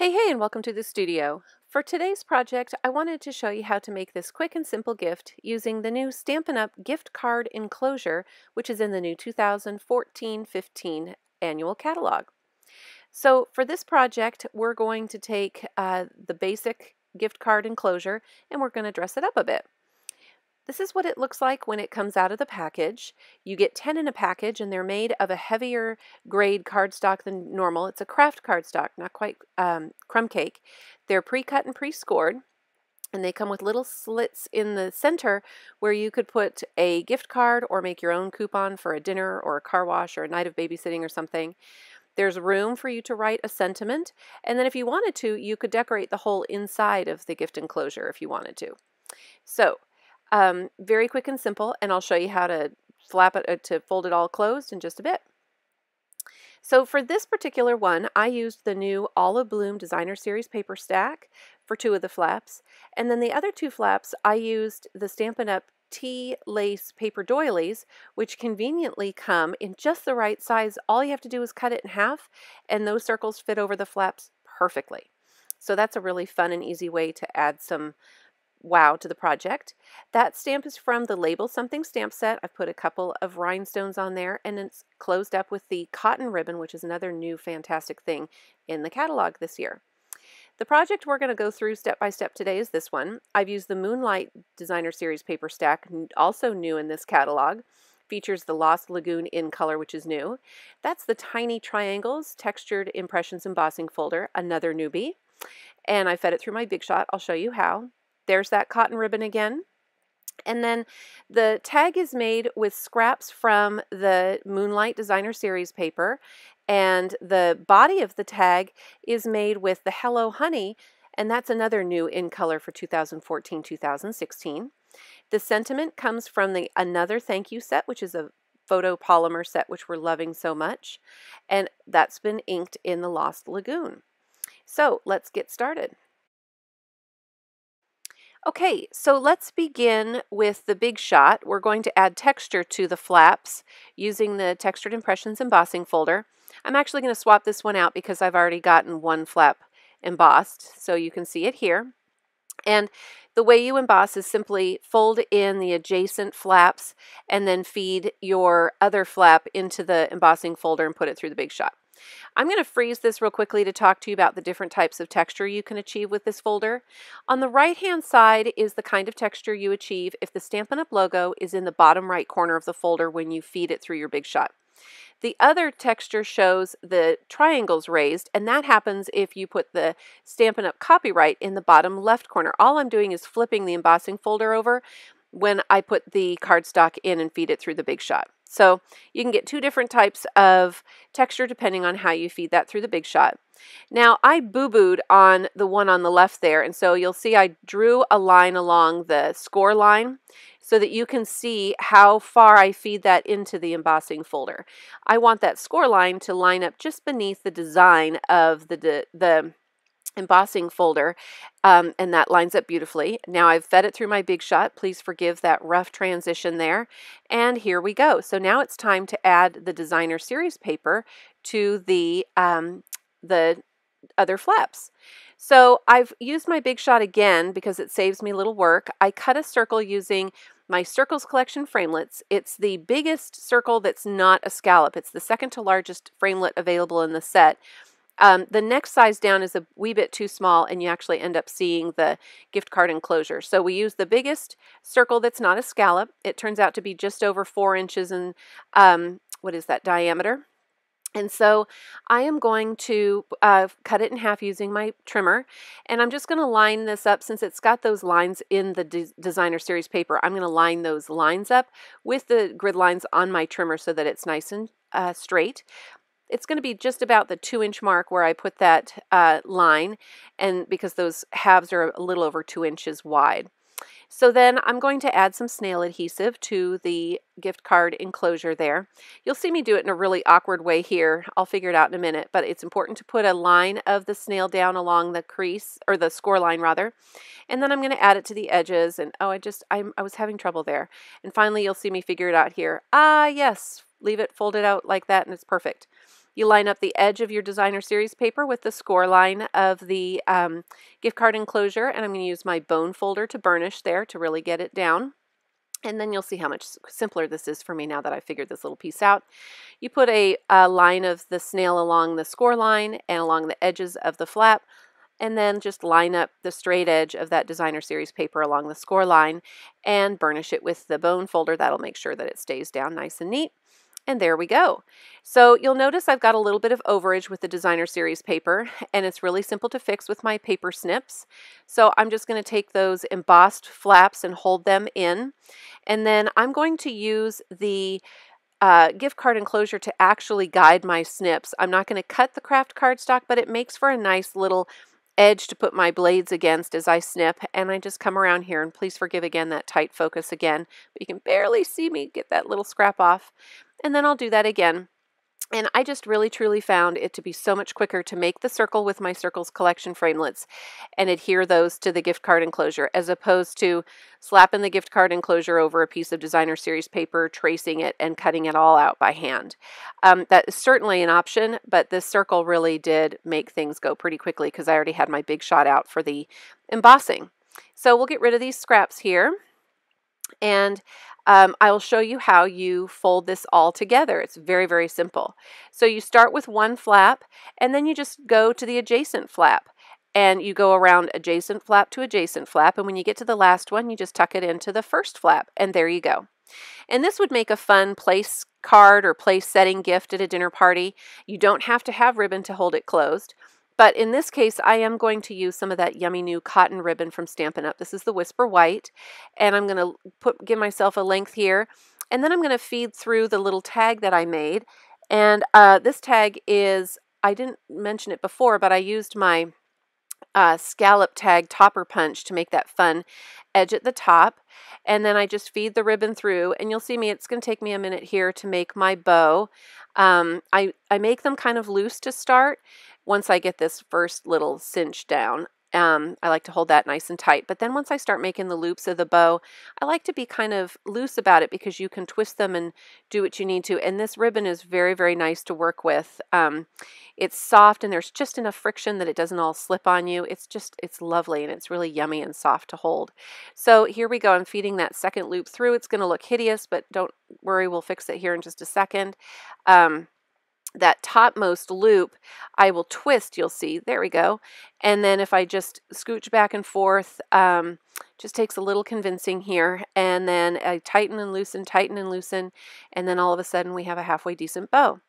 Hey, and welcome to the studio. For today's project, I wanted to show you how to make this quick and simple gift using the new Stampin' Up! Gift Card Enclosure, which is in the new 2014-15 annual catalog. So for this project, we're going to take the basic gift card enclosure and we're going to dress it up a bit. This is what it looks like when it comes out of the package. You get 10 in a package and they're made of a heavier grade cardstock than normal. It's a craft cardstock, not quite crumb cake. They're pre-cut and pre-scored and they come with little slits in the center where you could put a gift card or make your own coupon for a dinner or a car wash or a night of babysitting or something. There's room for you to write a sentiment, and then if you wanted to, you could decorate the whole inside of the gift enclosure if you wanted to. So very quick and simple, and I'll show you how to flap it to fold it all closed in just a bit. So for this particular one, I used the new Olive Bloom Designer Series paper stack for 2 of the flaps, and then the other 2 flaps I used the Stampin' Up! Tea lace paper doilies, which conveniently come in just the right size. All you have to do is cut it in half, and those circles fit over the flaps perfectly. So that's a really fun and easy way to add some wow to the project. That stamp is from the Label Something stamp set. I've put a couple of rhinestones on there, and it's closed up with the cotton ribbon, which is another new fantastic thing in the catalog this year. The project we're going to go through step by step today is this one. I've used the Moonlight Designer Series paper stack, also new in this catalog. Features the Lost Lagoon in color, which is new. That's the Tiny Triangles Textured Impressions Embossing folder, another newbie. And I fed it through my Big Shot. I'll show you how. There's that cotton ribbon again. And then the tag is made with scraps from the Moonlight Designer Series paper, and the body of the tag is made with the Hello Honey, and that's another new in color for 2014-2016. The sentiment comes from the Another Thank You set, which is a photo polymer set which we're loving so much, and that's been inked in the Lost Lagoon. So let's get started. Okay, so let's begin with the Big Shot. We're going to add texture to the flaps using the Textured Impressions embossing folder. I'm actually going to swap this one out because I've already gotten one flap embossed, so you can see it here. And the way you emboss is simply fold in the adjacent flaps and then feed your other flap into the embossing folder and put it through the Big Shot. I'm going to freeze this real quickly to talk to you about the different types of texture you can achieve with this folder. On the right hand side is the kind of texture you achieve if the Stampin' Up! Logo is in the bottom right corner of the folder when you feed it through your Big Shot. The other texture shows the triangles raised, and that happens if you put the Stampin' Up! Copyright in the bottom left corner. All I'm doing is flipping the embossing folder over when I put the cardstock in and feed it through the Big Shot. So you can get 2 different types of texture depending on how you feed that through the Big Shot. Now I boo-booed on the one on the left there, and so you'll see I drew a line along the score line so that you can see how far I feed that into the embossing folder. I want that score line to line up just beneath the design of the embossing folder, and that lines up beautifully. Now I've fed it through my Big Shot. Please forgive that rough transition there. And here we go. So now it's time to add the Designer Series paper to the other flaps. So I've used my Big Shot again because it saves me a little work. I cut a circle using my Circles Collection framelits. It's the biggest circle that's not a scallop. It's the second to largest framelit available in the set. The next size down is a wee bit too small, and you actually end up seeing the gift card enclosure. So we use the biggest circle that's not a scallop. It turns out to be just over 4 inches in, diameter. And so I am going to cut it in half using my trimmer, and I'm just going to line this up since it's got those lines in the Designer Series paper. I'm going to line those lines up with the grid lines on my trimmer so that it's nice and straight. It's going to be just about the 2-inch mark where I put that line, and because those halves are a little over 2 inches wide. So then I'm going to add some snail adhesive to the gift card enclosure there. You'll see me do it in a really awkward way here. I'll figure it out in a minute, but it's important to put a line of the snail down along the crease, or the score line rather. And then I'm going to add it to the edges, and I was having trouble there. And finally you'll see me figure it out here. Ah, yes, leave it folded out like that and it's perfect. You line up the edge of your designer series paper with the score line of the gift card enclosure, and I'm going to use my bone folder to burnish there to really get it down. And then you'll see how much simpler this is for me now that I figured this little piece out. You put a line of the snail along the score line and along the edges of the flap, and then just line up the straight edge of that designer series paper along the score line and burnish it with the bone folder. That'll make sure that it stays down nice and neat. And there we go. So you'll notice I've got a little bit of overage with the designer series paper, and it's really simple to fix with my paper snips. So I'm just going to take those embossed flaps and hold them in, and then I'm going to use the gift card enclosure to actually guide my snips. I'm not going to cut the craft cardstock, but it makes for a nice little edge to put my blades against as I snip, and I just come around here, and please forgive again that tight focus again, but you can barely see me get that little scrap off, and then I'll do that again. And I just really truly found it to be so much quicker to make the circle with my Circles Collection framelits and adhere those to the gift card enclosure, as opposed to slapping the gift card enclosure over a piece of designer series paper, tracing it, and cutting it all out by hand. That is certainly an option, but this circle really did make things go pretty quickly because I already had my big shot out for the embossing. So we'll get rid of these scraps here, and I will show you how you fold this all together. It's very, very simple. So you start with one flap, and then you just go to the adjacent flap, and you go around adjacent flap to adjacent flap, and when you get to the last one, you just tuck it into the first flap, and there you go. And this would make a fun place card or place setting gift at a dinner party. You don't have to have ribbon to hold it closed. But in this case, I am going to use some of that yummy new cotton ribbon from Stampin' Up. This is the Whisper White, and I'm going to give myself a length here, and then I'm going to feed through the little tag that I made. And this tag is, I didn't mention it before, but I used my scallop tag topper punch to make that fun edge at the top, and then I just feed the ribbon through, and you'll see me, it's going to take me a minute here to make my bow. I make them kind of loose to start. Once I get this first little cinch down, I like to hold that nice and tight, but then once I start making the loops of the bow, I like to be kind of loose about it because you can twist them and do what you need to, and this ribbon is very, very nice to work with. It's soft, and there's just enough friction that it doesn't all slip on you. It's lovely, and it's really yummy and soft to hold. So here we go. I'm feeding that second loop through. It's going to look hideous, but don't worry, we'll fix it here in just a second. That topmost loop, I will twist, you'll see, there we go. And then if I just scooch back and forth, just takes a little convincing here, and then I tighten and loosen, and then all of a sudden we have a halfway decent bow.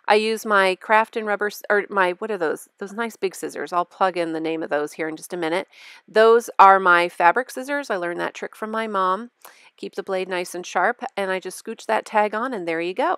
I use my craft and rubber, or my, what are those? Those nice big scissors. I'll plug in the name of those here in just a minute. Those are my fabric scissors. I learned that trick from my mom. Keep the blade nice and sharp, and I just scooch that tag on, and there you go.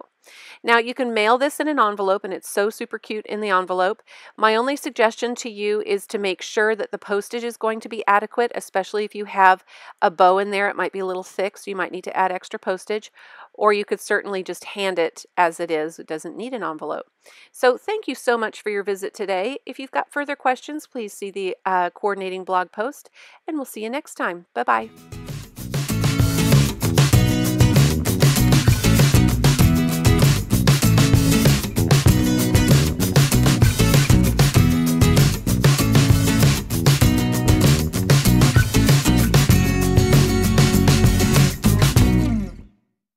Now you can mail this in an envelope, and it's so super cute in the envelope. My only suggestion to you is to make sure that the postage is going to be adequate, especially if you have a bow in there. It might be a little thick, so you might need to add extra postage, or you could certainly just hand it as it is. It doesn't need an envelope. So thank you so much for your visit today. If you've got further questions, please see the coordinating blog post, and we'll see you next time. Bye-bye.